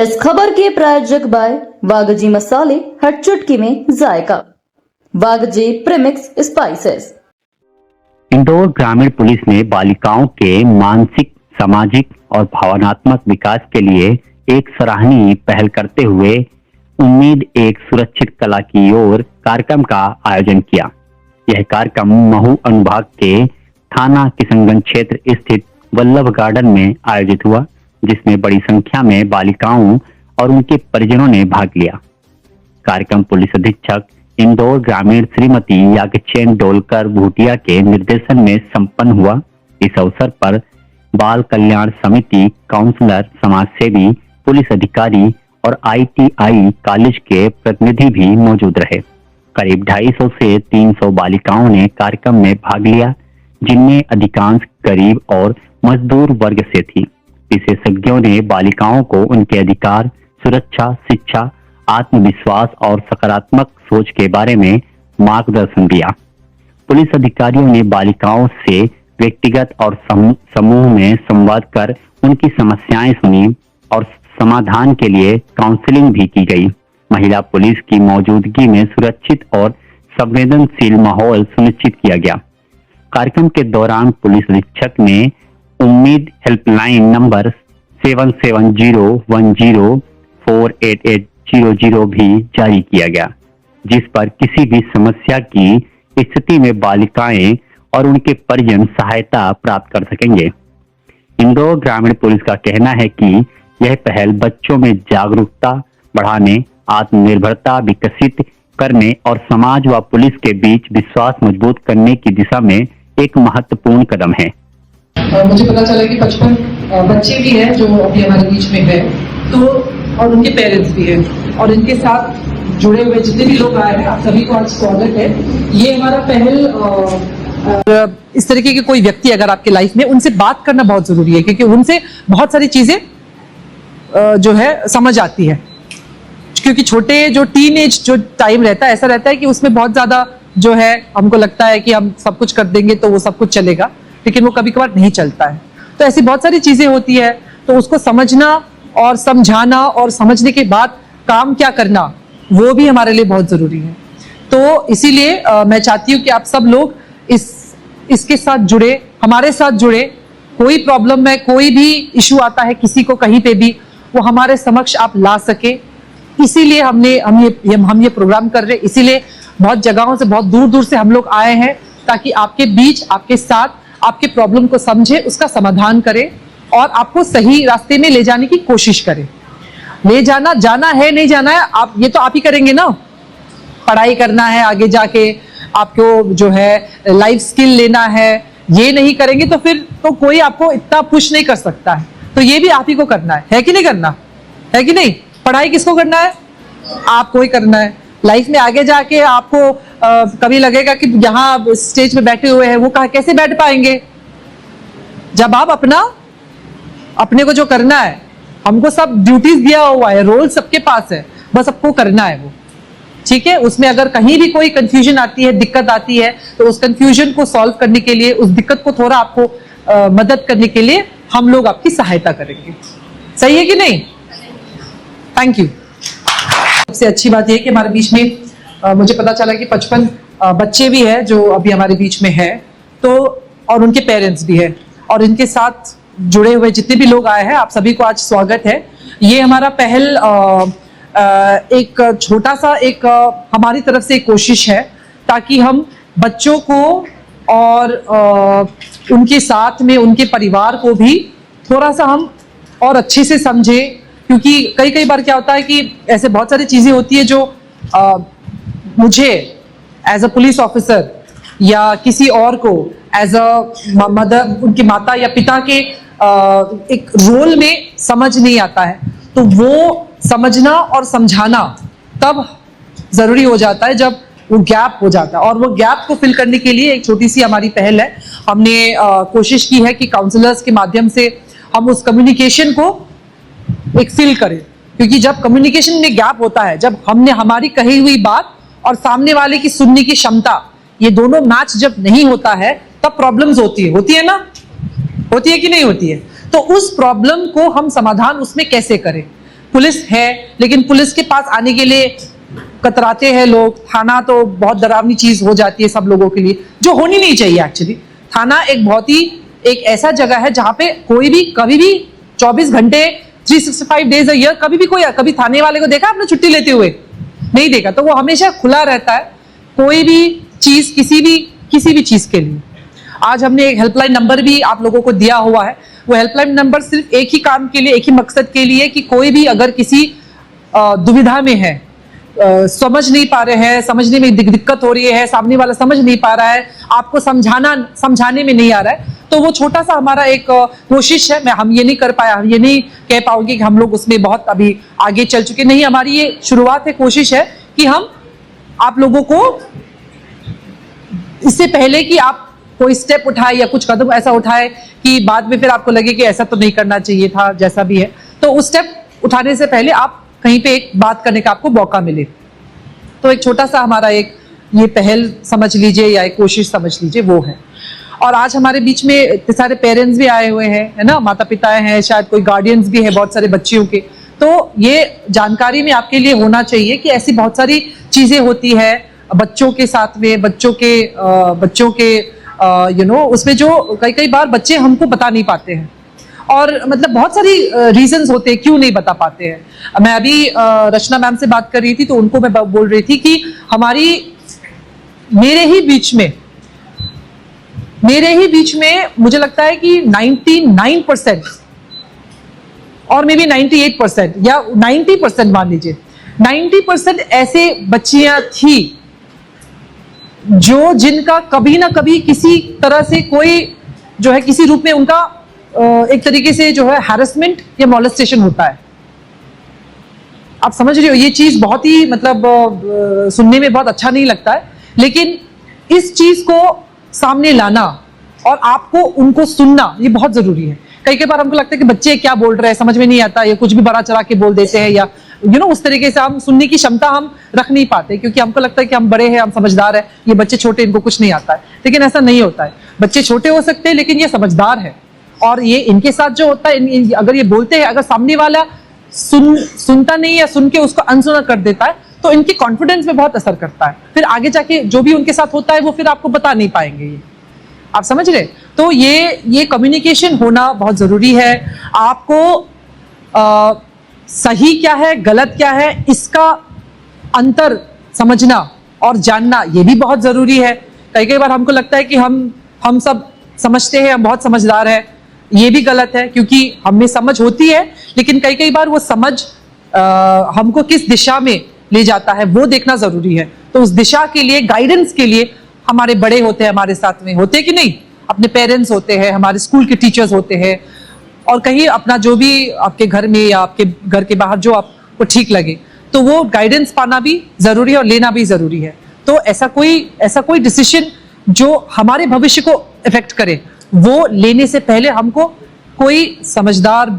इस खबर के प्रायोजक बाय वागजी मसाले, हर चुटकी में जायका। वागजी प्रीमिक्स स्पाइसेस। इंदौर ग्रामीण पुलिस ने बालिकाओं के मानसिक, सामाजिक और भावनात्मक विकास के लिए एक सराहनीय पहल करते हुए उम्मीद एक सुरक्षित कला की ओर कार्यक्रम का आयोजन किया। यह कार्यक्रम महू अनुभाग के थाना किशनगंज क्षेत्र स्थित वल्लभ गार्डन में आयोजित हुआ, जिसमें बड़ी संख्या में बालिकाओं और उनके परिजनों ने भाग लिया। कार्यक्रम पुलिस अधीक्षक इंदौर ग्रामीण श्रीमती यागचैन डोलकर भूटिया के निर्देशन में संपन्न हुआ। इस अवसर पर बाल कल्याण समिति, काउंसलर, समाजसेवी, पुलिस अधिकारी और ITI कॉलेज के प्रतिनिधि भी मौजूद रहे। करीब 250 से 300 बालिकाओं ने कार्यक्रम में भाग लिया, जिनमें अधिकांश गरीब और मजदूर वर्ग से थी। विशेषज्ञों ने बालिकाओं को उनके अधिकार, सुरक्षा, शिक्षा, आत्मविश्वास और सकारात्मक सोच के बारे में मार्गदर्शन दिया। पुलिस अधिकारियों ने बालिकाओं से व्यक्तिगत और समूह में संवाद कर उनकी समस्याएं सुनी और समाधान के लिए काउंसलिंग भी की गई। महिला पुलिस की मौजूदगी में सुरक्षित और संवेदनशील माहौल सुनिश्चित किया गया। कार्यक्रम के दौरान पुलिस अधीक्षक ने उम्मीद हेल्पलाइन नंबर 7701048800 भी जारी किया गया, जिस पर किसी भी समस्या की स्थिति में बालिकाएं और उनके परिजन सहायता प्राप्त कर सकेंगे। इंदौर ग्रामीण पुलिस का कहना है कि यह पहल बच्चों में जागरूकता बढ़ाने, आत्मनिर्भरता विकसित करने और समाज व पुलिस के बीच विश्वास मजबूत करने की दिशा में एक महत्वपूर्ण कदम है। मुझे पता चला कि 55 बच्चे भी हैं जो अभी हमारे बीच में है, तो और उनके पेरेंट्स भी हैं, और इनके साथ जुड़े हुए जितने भी लोग आए हैं, आप सभी को आज स्वागत है। ये हमारा पहल इस तरीके के कोई व्यक्ति अगर आपके लाइफ में, उनसे बात करना बहुत जरूरी है, क्योंकि उनसे बहुत सारी चीजें जो है समझ आती है। क्योंकि छोटे जो टीनेज जो टाइम रहता है, ऐसा रहता है कि उसमें बहुत ज्यादा जो है हमको लगता है कि हम सब कुछ कर देंगे तो वो सब कुछ चलेगा, लेकिन वो कभी कभार नहीं चलता है। तो ऐसी बहुत सारी चीजें होती है, तो उसको समझना और समझाना और समझने के बाद काम क्या करना, वो भी हमारे लिए बहुत जरूरी है। तो इसीलिए मैं चाहती हूँ कि आप सब लोग इसके साथ जुड़े, हमारे साथ जुड़े। कोई प्रॉब्लम है, कोई भी इशू आता है किसी को कहीं पे भी, वो हमारे समक्ष आप ला सके। इसीलिए हम ये प्रोग्राम कर रहे हैं। इसीलिए बहुत जगहों से, बहुत दूर दूर से हम लोग आए हैं, ताकि आपके बीच, आपके साथ, आपके प्रॉब्लम को समझे, उसका समाधान करे और आपको सही रास्ते में ले जाने की कोशिश करे। ले जाना, जाना है, नहीं जाना है, आप ये तो आप ही करेंगे ना। पढ़ाई करना है, आगे जाके आपको जो है लाइफ स्किल लेना है, ये नहीं करेंगे तो फिर तो कोई आपको इतना पुश नहीं कर सकता है। तो ये भी आप ही को करना है कि नहीं करना है, कि नहीं? पढ़ाई किसको करना है? आपको ही करना है। लाइफ में आगे जाके आपको कभी लगेगा कि यहाँ स्टेज पे बैठे हुए हैं, वो कैसे बैठ पाएंगे? जब आप अपने को जो करना है, हमको सब ड्यूटीज दिया हुआ है, रोल सबके पास है, बस आपको करना है वो, ठीक है। उसमें अगर कहीं भी कोई कंफ्यूजन आती है, दिक्कत आती है, तो उस कंफ्यूजन को सॉल्व करने के लिए, उस दिक्कत को थोड़ा आपको मदद करने के लिए हम लोग आपकी सहायता करेंगे। सही है कि नहीं? Thank you. सबसे अच्छी बात यह कि हमारे बीच में मुझे पता चला कि 55 बच्चे भी हैं जो अभी हमारे बीच में है, तो और उनके पेरेंट्स भी है, और इनके साथ जुड़े हुए जितने भी लोग आए हैं, आप सभी को आज स्वागत है। ये हमारा पहल एक छोटा सा एक हमारी तरफ से एक कोशिश है, ताकि हम बच्चों को और उनके साथ में उनके परिवार को भी थोड़ा सा हम और अच्छे से समझे। क्योंकि कई बार क्या होता है कि ऐसे बहुत सारी चीजें होती है जो मुझे एज अ पुलिस ऑफिसर या किसी और को एज अ मदर, उनके माता या पिता के एक रोल में समझ नहीं आता है। तो वो समझना और समझाना तब जरूरी हो जाता है जब वो गैप हो जाता है, और वो गैप को फिल करने के लिए एक छोटी सी हमारी पहल है। हमने कोशिश की है कि काउंसलर्स के माध्यम से हम उस कम्युनिकेशन को एक फिल करें, क्योंकि जब कम्युनिकेशन में गैप होता है, जब हमने हमारी कही हुई बात और सामने वाले की सुनने की क्षमता, ये दोनों मैच जब नहीं होता है, तब प्रॉब्लम्स होती है ना, होती है कि नहीं होती है? तो उस प्रॉब्लम को हम समाधान उसमें कैसे करें, पुलिस है, लेकिन पुलिस के पास आने के लिए कतराते हैं लोग। थाना तो बहुत डरावनी चीज हो जाती है सब लोगों के लिए, जो होनी नहीं चाहिए एक्चुअली। थाना एक बहुत ही एक ऐसा जगह है जहां पे कोई भी कभी भी 24 घंटे 365 डेज अ ईयर कभी थाने वाले को देखा आपने छुट्टी लेते हुए? नहीं देखा। तो वो हमेशा खुला रहता है कोई भी चीज किसी भी चीज के लिए। आज हमने एक हेल्पलाइन नंबर भी आप लोगों को दिया हुआ है। वो हेल्पलाइन नंबर सिर्फ एक ही काम के लिए, एक ही मकसद के लिए कि कोई भी अगर किसी दुविधा में है, समझ नहीं पा रहे हैं, समझने में दिक्कत हो रही है, सामने वाला समझ नहीं पा रहा है, आपको समझाने में नहीं आ रहा है, तो वो छोटा सा हमारा एक कोशिश है। हम ये नहीं कर पाया, हम ये नहीं कह पाओगे कि हम लोग उसमें बहुत अभी आगे चल चुके नहीं। हमारी ये शुरुआत है, कोशिश है कि हम आप लोगों को इससे पहले कि आप कोई स्टेप उठाए या कुछ कदम ऐसा उठाए कि बाद में फिर आपको लगे कि ऐसा तो नहीं करना चाहिए था, जैसा भी है, तो उस स्टेप उठाने से पहले आप कहीं पे एक बात करने का आपको मौका मिले। तो एक छोटा सा हमारा एक ये पहल समझ लीजिए या एक कोशिश समझ लीजिए, वो है। और आज हमारे बीच में इतने सारे पेरेंट्स भी आए हुए हैं, है ना, माता पिता हैं, शायद कोई गार्डियंस भी है बहुत सारे बच्चियों के। तो ये जानकारी में आपके लिए होना चाहिए कि ऐसी बहुत सारी चीजें होती है बच्चों के साथ में, बच्चों के उसमें जो कई बार बच्चे हमको बता नहीं पाते हैं, और मतलब बहुत सारी रीजंस होते हैं क्यों नहीं बता पाते हैं। मैं अभी रचना मैम से बात कर रही थी, तो उनको मैं बोल रही थी कि मेरे ही बीच में मुझे लगता है कि 99% और मे बी 98% या 90% मान लीजिए, 90% ऐसे बच्चियां थी जिनका कभी ना कभी किसी तरह से कोई जो है किसी रूप में उनका एक तरीके से जो है हैरेसमेंट या मॉलेस्टेशन होता है। आप समझ रहे हो, ये चीज बहुत ही मतलब सुनने में बहुत अच्छा नहीं लगता है, लेकिन इस चीज को सामने लाना और आपको उनको सुनना ये बहुत जरूरी है। कई बार हमको लगता है कि बच्चे क्या बोल रहे हैं समझ में नहीं आता, या कुछ भी बड़ा चढ़ा के बोल देते हैं, या उस तरीके से हम सुनने की क्षमता हम रख नहीं पाते, क्योंकि हमको लगता है कि हम बड़े हैं, हम समझदार हैं, ये बच्चे छोटे, इनको कुछ नहीं आता है। लेकिन ऐसा नहीं होता है। बच्चे छोटे हो सकते हैं लेकिन ये समझदार है, और ये इनके साथ जो होता है, अगर ये बोलते हैं, अगर सामने वाला सुनता नहीं या सुन के उसको अनसुना कर देता है, तो इनके कॉन्फिडेंस में बहुत असर करता है। फिर आगे जाके जो भी उनके साथ होता है वो फिर आपको बता नहीं पाएंगे। ये आप समझ रहे? तो ये कम्युनिकेशन होना बहुत जरूरी है। आपको सही क्या है, गलत क्या है, इसका अंतर समझना और जानना ये भी बहुत जरूरी है। कई बार हमको लगता है कि हम सब समझते हैं, हम बहुत समझदार हैं, ये भी गलत है, क्योंकि हमें समझ होती है, लेकिन कई बार वो समझ हमको किस दिशा में ले जाता है वो देखना जरूरी है। तो उस दिशा के लिए, गाइडेंस के लिए हमारे बड़े होते हैं, हमारे साथ में होते कि नहीं, अपने पेरेंट्स होते हैं, हमारे स्कूल के टीचर्स होते हैं, और कहीं अपना जो भी आपके घर में या आपके घर के बाहर जो आपको ठीक लगे, तो वो गाइडेंस पाना भी जरूरी है और लेना भी जरूरी है। तो ऐसा कोई डिसीजन जो हमारे भविष्य को इफेक्ट करे, वो लेने से पहले हमको कोई समझदार